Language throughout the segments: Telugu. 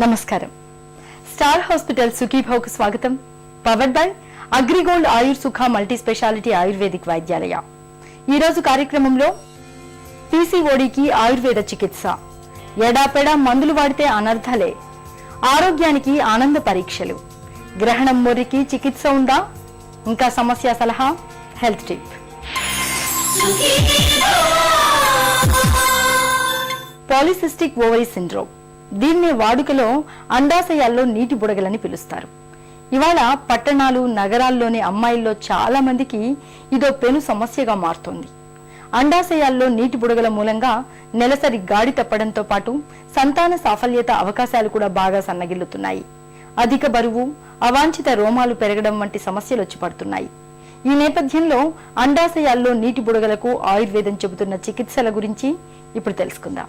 నమస్కారం. స్టార్ హాస్పిటల్ సుఖీభావ్కు స్వాగతం. పవర్డ్ బై అగ్రిగోల్డ్ ఆయుర్ సుఖ మల్టీ స్పెషాలిటీ ఆయుర్వేదిక్ వైద్యాలయ. ఈ రోజు కార్యక్రమంలో పీసీఓడికి ఆయుర్వేద చికిత్స, ఎడాపెడా మందులు వాడితే అనర్థాలే, ఆరోగ్యానికి ఆనంద పరీక్షలు, గ్రహణం మొర్రికి చికిత్స ఉందా, ఇంకా సమస్య సలహా, health tip. Polycystic ovary syndrome, దీన్ని వాడుకలో అండాశయాల్లో నీటి బుడగలని పిలుస్తారు. ఇవాళ పట్టణాలు నగరాల్లోని అమ్మాయిల్లో చాలా మందికి ఇదో పెను సమస్యగా మారుతోంది. అండాశయాల్లో నీటి బుడగల మూలంగా నెలసరి గాడి తప్పడంతో పాటు సంతాన సాఫల్యత అవకాశాలు కూడా బాగా సన్నగిల్లుతున్నాయి. అధిక బరువు, అవాంఛిత రోమాలు పెరగడం వంటి సమస్యలు వచ్చి పడుతున్నాయి. ఈ నేపథ్యంలో అండాశయాల్లో నీటి బుడగలకు ఆయుర్వేదం చెబుతున్న చికిత్సల గురించి ఇప్పుడు తెలుసుకుందాం.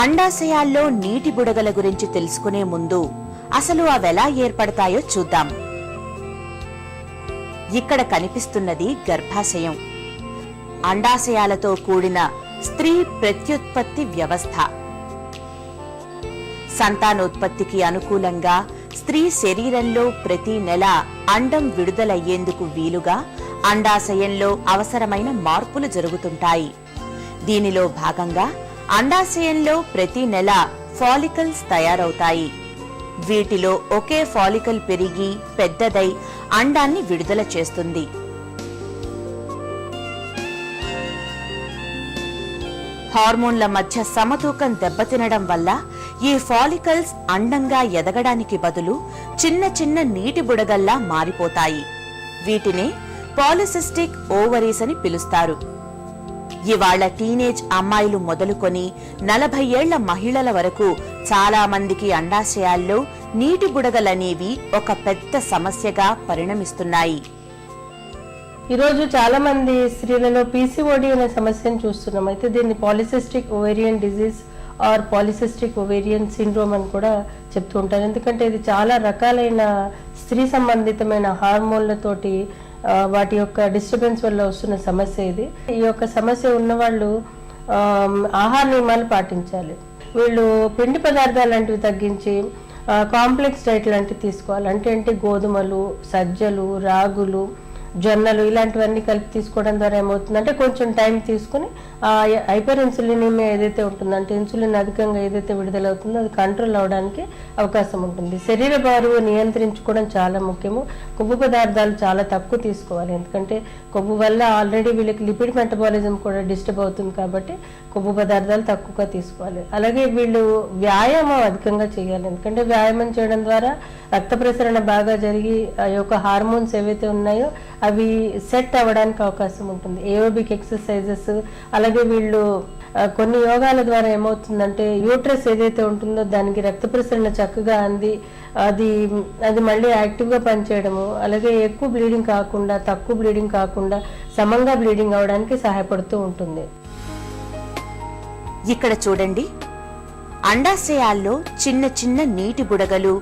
అండాశయాల్లో నీటి బుడగల గురించి తెలుసుకునే ముందు అసలు అవెలా ఏర్పడతాయో చూద్దాం. ఇక్కడ కనిపిస్తున్నది గర్భాశయం. అండాశయాలతో కూడిన స్త్రీ ప్రత్యుత్పత్తి వ్యవస్థ. సంతానోత్పత్తికి అనుకూలంగా స్త్రీ శరీరంలో ప్రతి నెల అండం విడుదలయ్యేందుకు వీలుగా అండాశయంలో అవసరమైన మార్పులు జరుగుతుంటాయి. దీనిలో భాగంగా అండాశయంలో ప్రతి నెల ఫాలికల్స్ తయారవుతాయి. వీటిలో ఒకే ఫాలికల్ పెరిగి పెద్దదై అండాన్ని విడుదల చేస్తుంది. హార్మోన్ల మధ్య సమతూకం దెబ్బతినడం వల్ల ఈ ఫాలికల్స్ అండంగా ఎదగడానికి బదులు చిన్న చిన్న నీటి బుడగల్లా మారిపోతాయి. వీటినే పాలిసిస్టిక్ ఓవరీస్ అని పిలుస్తారు. ఇవాళ టీనేజ్ అమ్మాయిలు మొదలుకొని 40 ఏళ్ల మహిళల వరకు చాలా మందికి అండాశయాల్లో నీటి బుడగలనేవి ఒక పెద్ద సమస్యగా పరిణమిస్తున్నాయి. ఈరోజు చాలా మంది స్త్రీలలో పీసీఓడి అనే సమస్యను చూస్తున్నాం. అయితే దీన్ని polycystic ovarian disease are polycystic ovarian syndrome అని కూడా చెప్తూ ఉంటారు. ఎందుకంటే ఇది చాలా రకాలైన స్త్రీ సంబంధితమైన హార్మోన్లతోటి వాటి యొక్క డిస్టర్బెన్స్ వల్ల వస్తున్న సమస్య ఇది. ఈ యొక్క సమస్య ఉన్నవాళ్ళు ఆహార నియమాలు పాటించాలి. వీళ్ళు పిండి పదార్థాలు లాంటివి తగ్గించి కాంప్లెక్స్ డైట్ లాంటివి తీసుకోవాలి. అంటే గోధుమలు, సజ్జలు, రాగులు, జొన్నలు ఇలాంటివన్నీ కలిపి తీసుకోవడం ద్వారా ఏమవుతుందంటే కొంచెం టైం తీసుకుని ఆ హైపర్ ఇన్సులినిమియా ఏదైతే ఉంటుందో, అంటే ఇన్సులిన్ అధికంగా ఏదైతే విడుదలవుతుందో అది కంట్రోల్ అవడానికి అవకాశం ఉంటుంది. శరీర బరువు నియంత్రించుకోవడం చాలా ముఖ్యము. కొవ్వు పదార్థాలు చాలా తక్కువ తీసుకోవాలి. ఎందుకంటే కొవ్వు వల్ల ఆల్రెడీ వీళ్ళకి లిపిడ్ మెటబాలిజం కూడా డిస్టర్బ్ అవుతుంది కాబట్టి కొవ్వు పదార్థాలు తక్కువగా తీసుకోవాలి. అలాగే వీళ్ళు వ్యాయామం అధికంగా చేయాలి. ఎందుకంటే వ్యాయామం చేయడం ద్వారా రక్త ప్రసరణ బాగా జరిగి ఆ యొక్క హార్మోన్స్ ఏవైతే ఉన్నాయో అవి సెట్ అవ్వడానికి అవకాశం ఉంటుంది. ఏరోబిక్ ఎక్సర్సైజెస్, అలాగే వీళ్ళు కొన్ని యోగాల ద్వారా ఏమవుతుందంటే యూట్రస్ ఏదైతే ఉంటుందో దానికి రక్త ప్రసరణ చక్కగా అంది అది మళ్ళీ యాక్టివ్గా పనిచేయడము, అలాగే ఎక్కువ బ్లీడింగ్ కాకుండా తక్కువ బ్లీడింగ్ కాకుండా సమంగా బ్లీడింగ్ అవడానికి సహాయపడుతూ ఉంటుంది. ఇక్కడ చూడండి, అండాశయాల్లో చిన్న చిన్న నీటి బుడగలు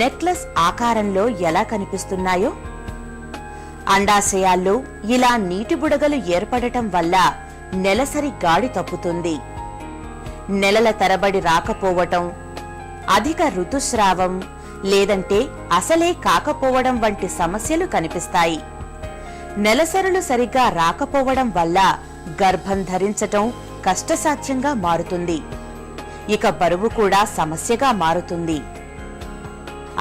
నెక్లెస్ ఆకారంలో ఎలా కనిపిస్తున్నాయో. అండాశయాల్లో ఇలా నీటి బుడగలు ఏర్పడటం వల్ల నెలసరి గాడి తప్పుతుంది. నెలల తరబడి రాకపోవటం, అధిక ఋతుస్రావం లేదంటే అసలే కాకపోవడం వంటి సమస్యలు కనిపిస్తాయి. నెలసరులు సరిగ్గా రాకపోవడం వల్ల గర్భం ధరించటం కష్టసాధ్యంగా మారుతుంది. ఇక బరువు కూడా సమస్యగా మారుతుంది.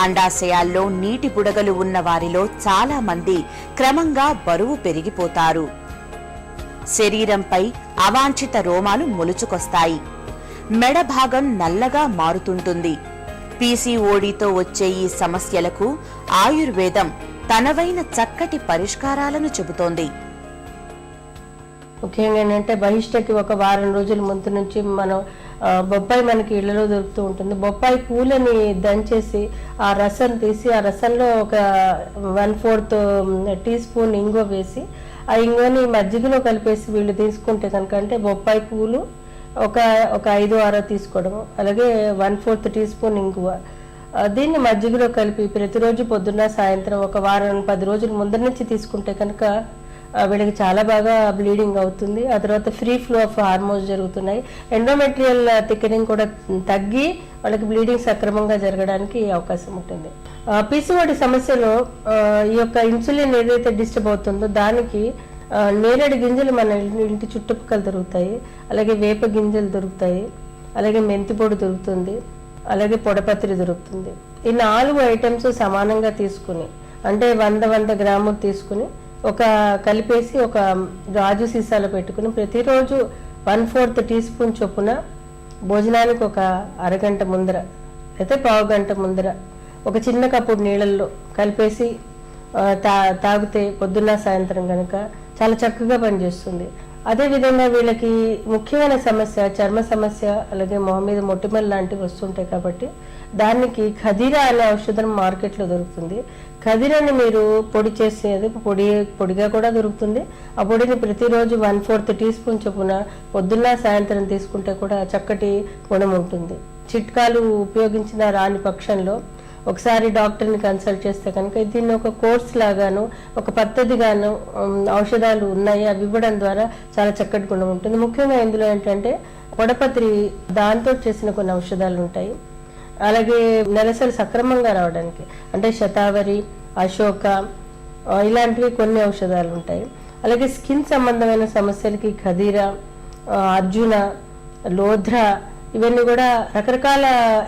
అండాశయాల్లో నీటి బుడగలు ఉన్న వారిలో చాలా మంది క్రమంగా బరువు పెరిగిపోతారు. శరీరంపై అవాంఛిత రోమాలు మొలుచుకొస్తాయి. మెడ భాగం నల్లగా మారుతుంటుంది. పీసీఓడితో వచ్చే ఈ సమస్యలకు ఆయుర్వేదం తనవైన చక్కటి పరిష్కారాలను చెబుతోంది. ముఖ్యంగా ఏంటంటే బహిష్టకి ఒక వారం రోజుల ముందు నుంచి మనం బొప్పాయి మనకి ఇళ్లలో దొరుకుతూ ఉంటుంది. బొప్పాయి పూలని దంచేసి ఆ రసం తీసి ఆ రసంలో ఒక 1/4 టీ స్పూన్ ఇంగువ వేసి ఆ ఇంగువని మజ్జిగలో కలిపేసి వీళ్ళు తీసుకుంటే కనుక, అంటే బొప్పాయి పూలు ఒక 5-6 తీసుకోవడము. అలాగే 1/4 టీ స్పూన్ ఇంగువ. దీన్ని మజ్జిగలో కలిపి ప్రతిరోజు పొద్దున్న సాయంత్రం ఒక వారం 10 రోజుల ముందర నుంచి తీసుకుంటే కనుక వీళ్ళకి చాలా బాగా బ్లీడింగ్ అవుతుంది. ఆ తర్వాత ఫ్రీ ఫ్లో ఆఫ్ హార్మోన్స్ జరుగుతున్నాయి. ఎండోమెట్రియల్ థిక్నింగ్ కూడా తగ్గి వాళ్ళకి బ్లీడింగ్ సక్రమంగా జరగడానికి అవకాశం ఉంటుంది. పీసీఓడి సమస్యలో ఈ యొక్క ఇన్సులిన్ ఏదైతే డిస్టర్బ్ అవుతుందో దానికి నేరేడు గింజలు మన ఇంటి చుట్టుపక్కల దొరుకుతాయి. అలాగే వేప గింజలు దొరుకుతాయి. అలాగే మెంతి పొడి దొరుకుతుంది. అలాగే పొడపత్రి దొరుకుతుంది. ఈ 4 ఐటమ్స్ సమానంగా తీసుకుని, అంటే 100 గ్రాములు తీసుకుని కలిపేసి ఒక గాజు సీసాలో పెట్టుకుని ప్రతిరోజు 1/4 టీ స్పూన్ చొప్పున భోజనానికి ఒక అరగంట ముందర అయితే పావు గంట ముందర ఒక చిన్న కప్పుడు నీళ్ళల్లో కలిపేసి తాగితే పొద్దున్న సాయంత్రం కనుక చాలా చక్కగా పనిచేస్తుంది. అదేవిధంగా వీళ్ళకి ముఖ్యమైన సమస్య చర్మ సమస్య, అలాగే మొహం మీద మొటిమలు లాంటివి వస్తుంటాయి కాబట్టి దానికి ఖదీరా అనే ఔషధం మార్కెట్లో దొరుకుతుంది. ఖదీరాని మీరు పొడి చేసేది పొడిగా కూడా దొరుకుతుంది. ఆ పొడిని ప్రతిరోజు 1/4 టీ స్పూన్ చొప్పున పొద్దున్న సాయంత్రం తీసుకుంటే కూడా చక్కటి గుణం ఉంటుంది. చిట్కాలు ఉపయోగించిన రాని పక్షంలో ఒకసారి డాక్టర్ని కన్సల్ట్ చేస్తే కనుక దీన్ని ఒక కోర్స్ లాగాను ఒక పద్ధతిగాను ఔషధాలు ఉన్నాయి. అవి ఇవ్వడం ద్వారా చాలా చక్కటి గుణం ఉంటుంది. ముఖ్యంగా ఇందులో ఏంటంటే పొడపత్రి దాంతో చేసిన కొన్ని ఔషధాలు ఉంటాయి. అలాగే నెలసరి సక్రమంగా రావడానికి అంటే శతావరి, అశోక ఇలాంటివి కొన్ని ఔషధాలు ఉంటాయి. అలాగే స్కిన్ సంబంధమైన సమస్యలకి ఖదీరా, అర్జున, లోధ్రా ఇవన్నీ కూడా రకరకాల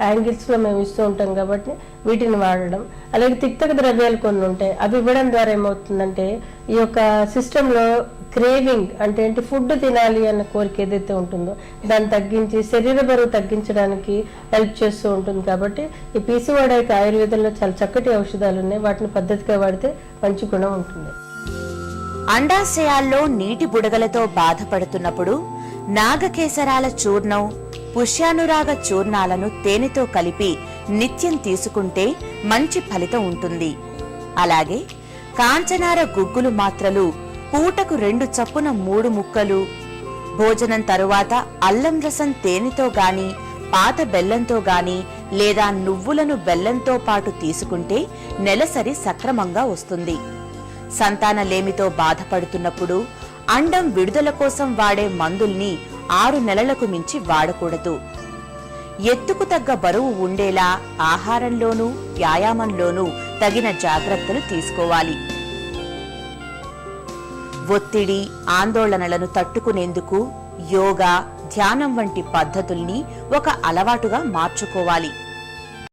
యాంగిల్స్లో మేము ఇస్తూ ఉంటాం కాబట్టి వీటిని వాడడం. అలాగే తిక్తక ద్రవ్యాలు కొన్ని ఉంటాయి. అవి ఇవ్వడం ద్వారా ఏమవుతుందంటే ఈ యొక్క సిస్టంలో క్రేవింగ్ అంటే ఏంటి, ఫుడ్ తినాలి అన్న కోరిక ఏదైతే ఉంటుందో దాన్ని తగ్గించి శరీర బరువు తగ్గించడానికి హెల్ప్ చేస్తూ ఉంటుంది. కాబట్టి ఈ పీసీఓడికి ఆయుర్వేదంలో చాలా చక్కటి ఔషధాలు ఉన్నాయి. వాటిని పద్ధతిగా వాడితే మంచి గుణం ఉంటుంది. అండాశయాల్లో నీటి బుడగలతో బాధపడుతున్నప్పుడు నాగకేసరాల చూర్ణం, పుష్యానురాగ చూర్ణాలను తేనెతో కలిపి నిత్యం తీసుకుంటే మంచి ఫలితం ఉంటుంది. అలాగే కాంచనార గుగ్గులు మాత్రలు పూటకు 2 చప్పున 3 ముక్కలు, భోజనం తరువాత అల్లం రసం తేనెతో గాని పాత బెల్లంతో గాని లేదా నువ్వులను బెల్లంతో పాటు తీసుకుంటే నెలసరి సక్రమంగా వస్తుంది. సంతానలేమితో బాధపడుతున్నప్పుడు అండం విడుదల కోసం వాడే మందుల్ని 6 నెలలకు మించి వాడకూడదు. ఎత్తుకు తగ్గ బరువు ఉండేలా ఆహారంలోనూ వ్యాయామంలోనూ తగిన జాగ్రత్తలు తీసుకోవాలి. ఒత్తిడి, ఆందోళనలను తట్టుకునేందుకు యోగా, ధ్యానం వంటి పద్ధతుల్ని ఒక అలవాటుగా మార్చుకోవాలి.